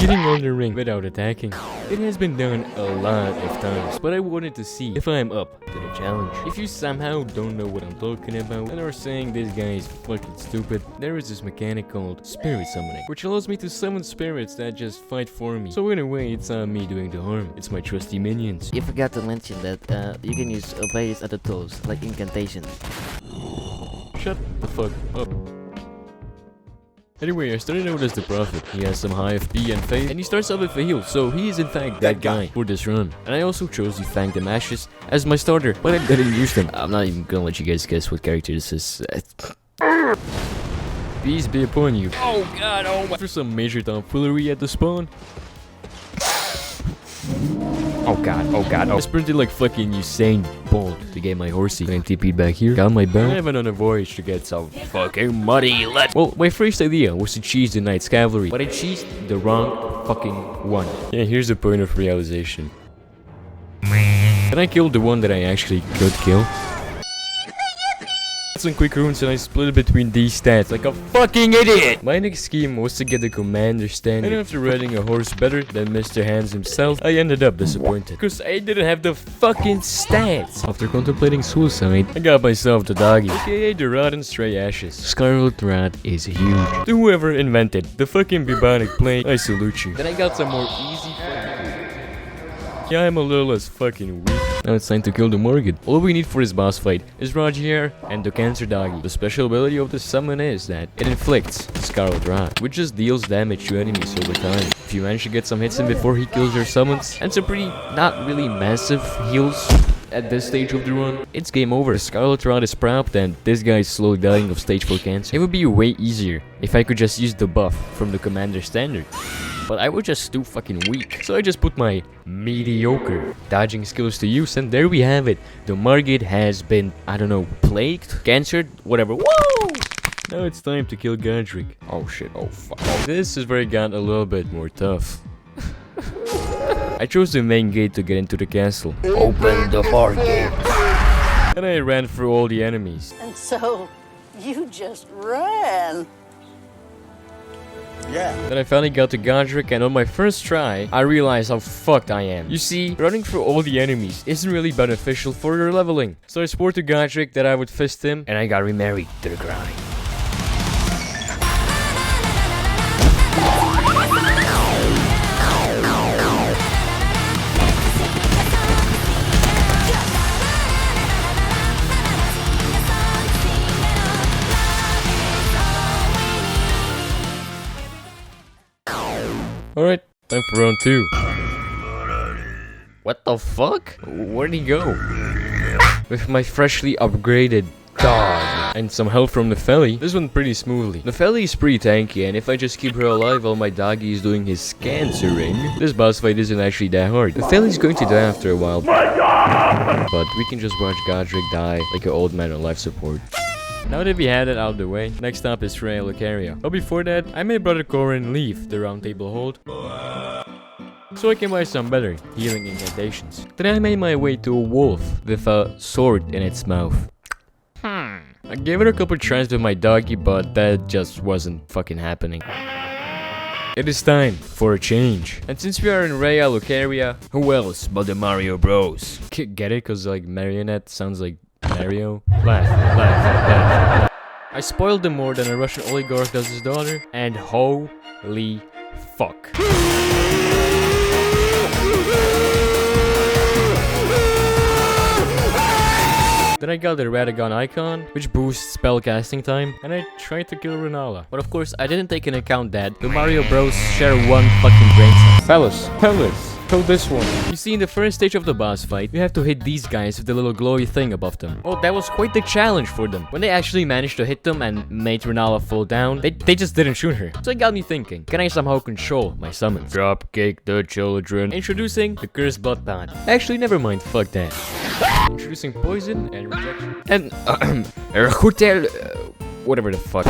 getting Elden Ring without attacking. It has been done a lot of times, but I wanted to see if I'm up to the challenge. If you somehow don't know what I'm talking about and are saying this guy is fucking stupid, there is this mechanic called spirit summoning, which allows me to summon spirits that just fight for me. So in a way, it's not me doing the harm, it's my trusty minions. You forgot to mention that you can use various other tools, like incantations. Shut the fuck up. Anyway, I started out as the prophet. He has some high FP and faith, and he starts off with a heal, so he is in fact that guy for this run. And I also chose the Fang the Mashes as my starter, but I didn't use them. I'm not even gonna let you guys guess what character this is. Peace be upon you. Oh god, oh my. For some major tomfoolery at the spawn. Oh god, oh god, oh. I sprinted like fucking Usain Bolt to get my horsey. And TP'd back here, got my belt. I went on a voyage to get some fucking muddy. Well, my first idea was to cheese the Knight's Cavalry, but I cheesed the wrong fucking one. Yeah, here's the point of realization. Then I killed the one that I actually could kill. Some quick runes and I split it between these stats like a fucking idiot! My next scheme was to get the Commander standard, and after riding a horse better than Mr. Hands himself, I ended up disappointed because I didn't have the fucking stats. After contemplating suicide, I got myself the doggy, aka the Rotten Stray Ashes. Scarlet Rat is huge. To whoever invented the fucking bubonic plague, I salute you. Then I got some more easy fucking. Yeah, I'm a little less fucking weak. Now it's time to kill the Margit. All we need for this boss fight is Rogier and the Cancer Doggy. The special ability of the summon is that it inflicts Scarlet Rat, which just deals damage to enemies over time. If you manage to get some hits in before he kills your summons, and some pretty not really massive heals at this stage of the run, it's game over. Scarlet Rat is propped and this guy is slowly dying of stage 4 cancer. It would be way easier if I could just use the buff from the Commander standard. But I was just too fucking weak. So I just put my mediocre dodging skills to use, and there we have it. The Margit has been, I don't know, plagued, cancered, whatever. Woo! Now it's time to kill Godrick. Oh shit, oh fuck. Oh, this is where it got a little bit more tough. I chose the main gate to get into the castle. Open the far gate. And I ran through all the enemies. And so, you just ran. Yeah. Then I finally got to Godrick, and on my first try, I realized how fucked I am. You see, running through all the enemies isn't really beneficial for your leveling. So I swore to Godrick that I would fist him, and I got remarried to the grind. Alright, time for round 2. What the fuck? Where'd he go? With my freshly upgraded dog and some help from Nepheli, this went pretty smoothly. Nepheli is pretty tanky, and if I just keep her alive while my doggy is doing his scancering, this boss fight isn't actually that hard. Nepheli's going to die after a while, but we can just watch Godrick die like an old man on life support. Now that we had it out of the way, next up is Rennala. But before that, I made Brother Corin leave the round table hold, so I can buy some better healing incantations. Then I made my way to a wolf with a sword in its mouth. I gave it a couple tries with my doggy, but that just wasn't fucking happening. It is time for a change. And since we are in Rennala, who else but the Mario Bros? Get it? Cause like marionette sounds like Mario? Laugh. I spoiled them more than a Russian oligarch does his daughter, and holy fuck. Then I got the Radagon icon, which boosts spellcasting time, and I tried to kill Rennala. But of course, I didn't take into account that the Mario Bros share one fucking brain cell. Fellas, kill this one. You see, in the first stage of the boss fight, you have to hit these guys with the little glowy thing above them. Well, that was quite the challenge for them. When they actually managed to hit them and made Rennala fall down, they just didn't shoot her. So it got me thinking, can I somehow control my summons? Dropkick the children. Introducing the Cursed Blood Pod. Actually, never mind, fuck that. Introducing poison and rejection. And, hotel, whatever the fuck.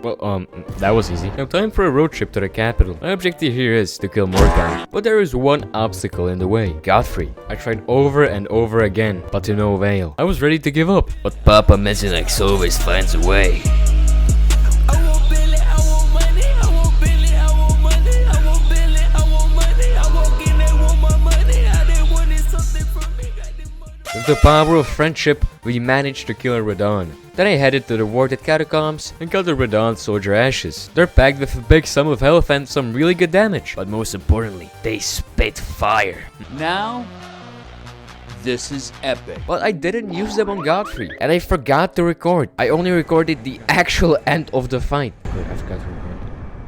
Well, that was easy. Now time for a road trip to the capital. My objective here is to kill Morgott, but there is one obstacle in the way. Godfrey. I tried over and over again, but to no avail. I was ready to give up, but Papa Mizenex always finds a way. I want Billy, I want money, I the power of friendship, we managed to kill Radon. Then I headed to the warded catacombs and got the Radon soldier ashes. They're packed with a big sum of health and some really good damage. But most importantly, they spit fire. Now, this is epic. But I didn't use them on Godfrey. And I forgot to record. I only recorded the actual end of the fight. Wait, I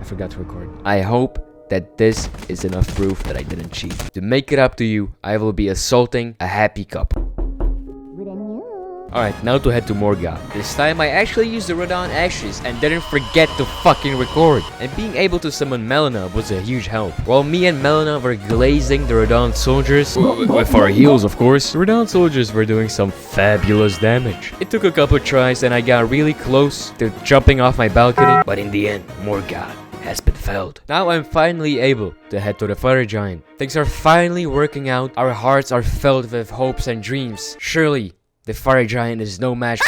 forgot to record. I hope that this is enough proof that I didn't cheat. To make it up to you, I will be assaulting a happy couple. Alright, now to head to Morgott. This time I actually used the Radon ashes and didn't forget to fucking record. And being able to summon Malenia was a huge help. While me and Malenia were glazing the Radon soldiers, with our heals of course, the Radon soldiers were doing some fabulous damage. It took a couple tries and I got really close to jumping off my balcony, but in the end, Morgott has been felled. Now I'm finally able to head to the fire giant. Things are finally working out. Our hearts are filled with hopes and dreams. Surely, the fire giant is no match.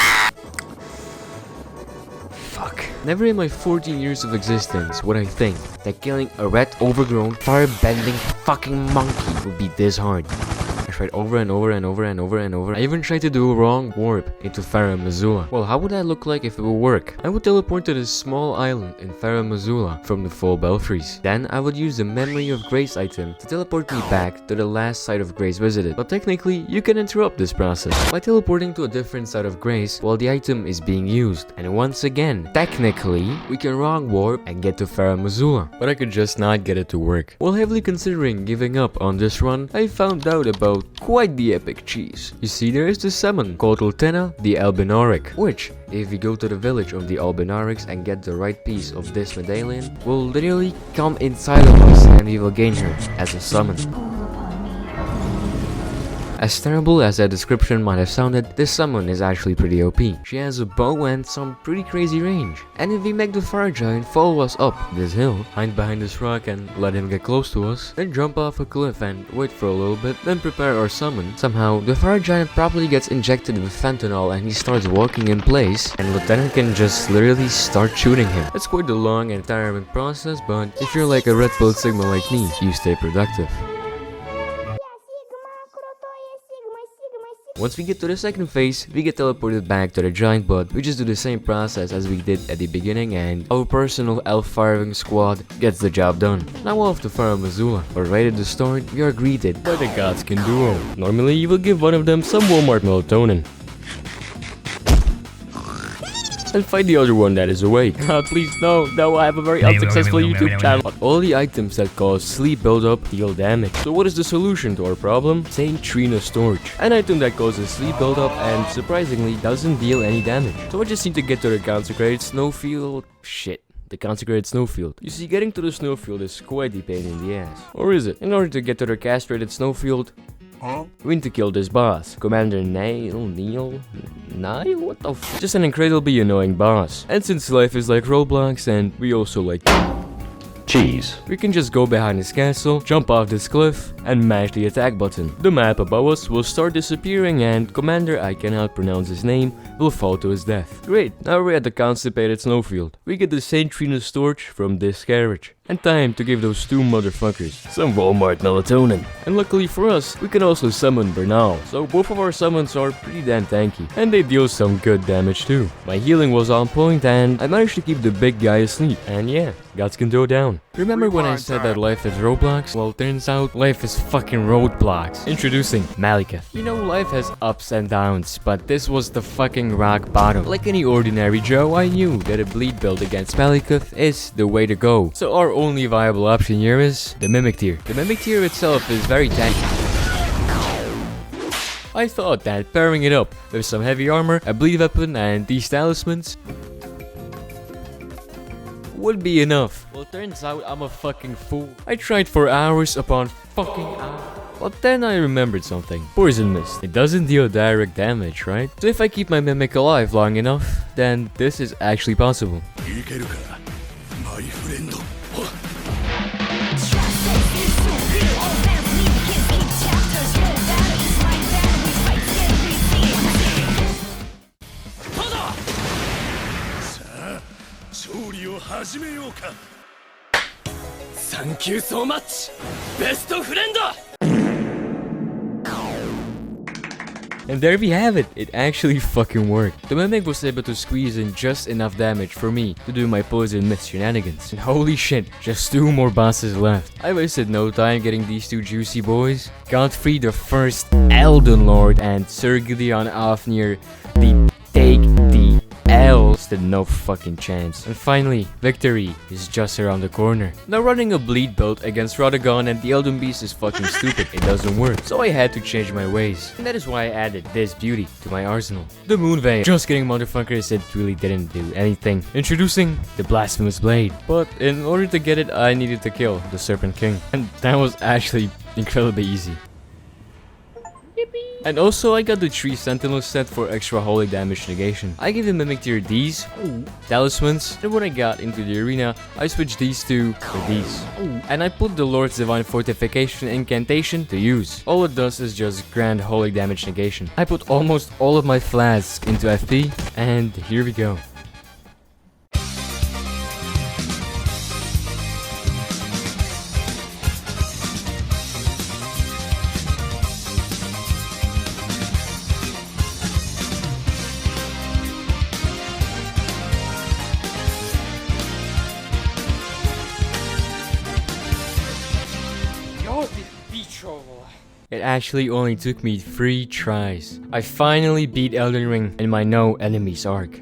Fuck. Never in my 14 years of existence would I think that killing a red overgrown fire-bending fucking monkey would be this hard. I tried over and over and over and over and over. I even tried to do a wrong warp into Farum Azula. Well, how would that look like if it would work? I would teleport to this small island in Farum Azula from the full belfries. Then I would use the Memory of Grace item to teleport me back to the last site of Grace visited. But technically, you can interrupt this process by teleporting to a different site of Grace while the item is being used. And once again, technically, we can wrong warp and get to Farum Azula. But I could just not get it to work. While heavily considering giving up on this run, I found out about quite the epic cheese. You see, there is this summon called Ultena the Albinauric, which, if we go to the village of the Albinaurics and get the right piece of this medallion, will literally come inside of us and we will gain her as a summon. As terrible as that description might have sounded, this summon is actually pretty OP. She has a bow and some pretty crazy range. And if we make the fire giant follow us up this hill, hide behind this rock and let him get close to us, then jump off a cliff and wait for a little bit, then prepare our summon, somehow the fire giant probably gets injected with fentanyl and he starts walking in place, and Lieutenant can just literally start shooting him. It's quite a long and tiring process, but if you're like a Red Pill Sigma like me, you stay productive. Once we get to the second phase, we get teleported back to the giant, but we just do the same process as we did at the beginning and our personal elf firing squad gets the job done. Now off to Farum Azula, but right at the start, we are greeted by the Godskin Duo. Normally you will give one of them some Walmart melatonin and fight the other one that is awake. Please no, now I have a very unsuccessful YouTube channel. But all the items that cause sleep buildup deal damage. So what is the solution to our problem? Saint Trina Storage. An item that causes sleep buildup and surprisingly doesn't deal any damage. So I just need to get to the consecrated snowfield. Shit. The consecrated snowfield. You see, getting to the snowfield is quite a pain in the ass. Or is it? In order to get to the castrated snowfield, we need to kill this boss. Commander Nile? What the f? Just an incredibly annoying boss. And since life is like Roblox and we also like cheese, we can just go behind his castle, jump off this cliff, and mash the attack button. The map above us will start disappearing and Commander, I cannot pronounce his name, will fall to his death. Great, now we're at the constipated snowfield. We get the Saint Trina Storage from this carriage. And time to give those two motherfuckers some Walmart melatonin. And luckily for us, we can also summon Rennala. So both of our summons are pretty damn tanky. And they deal some good damage too. My healing was on point and I managed to keep the big guy asleep. And yeah, Godskin Duo down. Remember when I said that life is Roblox? Well, turns out life is fucking roadblocks. Introducing Malenia. You know, life has ups and downs, but this was the fucking rock bottom. Like any ordinary Joe, I knew that a bleed build against Malenia is the way to go. So our only viable option here is the Mimic Tier. The Mimic Tier itself is very tanky. I thought that pairing it up with some heavy armor, a bleed weapon, and these talismans would be enough. Well, turns out I'm a fucking fool. I tried for hours upon fucking hours. But then I remembered something. Poison Mist. It doesn't deal direct damage, right? So if I keep my Mimic alive long enough, then this is actually possible. Thank you so much, best friend! And there we have it. It actually fucking worked. The Mimic was able to squeeze in just enough damage for me to do my poison mist shenanigans. And holy shit, just 2 more bosses left. I wasted no time getting these 2 juicy boys. Godfrey the First Elden Lord and Sir Gideon Ofnir the Take the L stood no fucking chance. And finally, victory is just around the corner. Now running a bleed build against Radagon and the Elden Beast is fucking stupid. It doesn't work. So I had to change my ways. And that is why I added this beauty to my arsenal. The Moon Veil. Just kidding, motherfuckers, it really didn't do anything. Introducing the Blasphemous Blade. But in order to get it, I needed to kill the Serpent King. And that was actually incredibly easy. And also, I got the 3 Sentinel set for extra holy damage negation. I gave the Mimic tier these talismans, and when I got into the arena, I switched these 2 with these. And I put the Lord's Divine Fortification incantation to use. All it does is just grant holy damage negation. I put almost all of my flasks into FP, and here we go. It actually only took me 3 tries. I finally beat Elden Ring in my no enemies arc.